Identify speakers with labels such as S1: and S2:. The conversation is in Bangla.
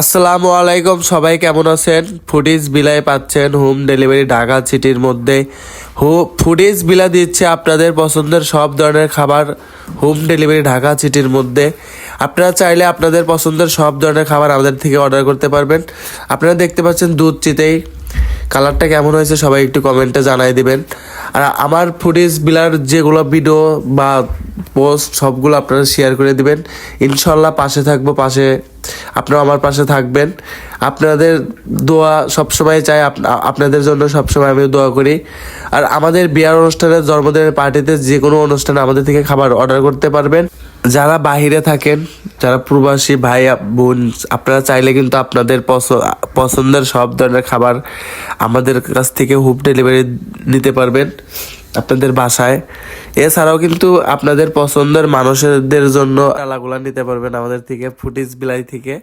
S1: আসসালামু আলাইকুম, সবাই কেমন আছেন? ফুডিজ বিলাই পাচ্ছেন হোম ডেলিভারি ঢাকা সিটির মধ্যে। ফুডিজ বিলা দিচ্ছে আপনাদের পছন্দের সব ধরনের খাবার হোম ডেলিভারি ঢাকা সিটির মধ্যে। আপনারা চাইলে আপনাদের পছন্দের সব ধরনের খাবার আমাদের থেকে অর্ডার করতে পারবেন। আপনারা দেখতে পাচ্ছেন দুধ চিতেই, কালারটা কেমন হয়েছে সবাই একটু কমেন্টে জানাই দিবেন। আর আমার ফুডিজ বিলার যেগুলো ভিডিও বা পোস্ট সবগুলো আপনারা শেয়ার করে দিবেন। ইনশাল্লাহ পাশে থাকবো, আপনারা আমার পাশে থাকবেন। আপনাদের দোয়া সবসময় চাই, আপনাদের জন্য সবসময় আমি দোয়া করি। আর আমাদের বিয়ার অনুষ্ঠানে, জন্মদিনের পার্টিতে, যে কোনো অনুষ্ঠানে আমাদের থেকে খাবার অর্ডার করতে পারবেন। যারা বাহিরে থাকেন, যারা প্রবাসী ভাই বোন, আপনারা চাইলে কিন্তু আপনাদের পছন্দের সব ধরনের খাবার আমাদের কাছ থেকে হোম ডেলিভারি নিতে পারবেন আপনাদের বাসায়। এছাড়াও কিন্তু আপনাদের পছন্দের মানুষদের জন্য আলাগুলা নিতে পারবেন আমাদের থেকে, ফুডিজ বিলাই থেকে।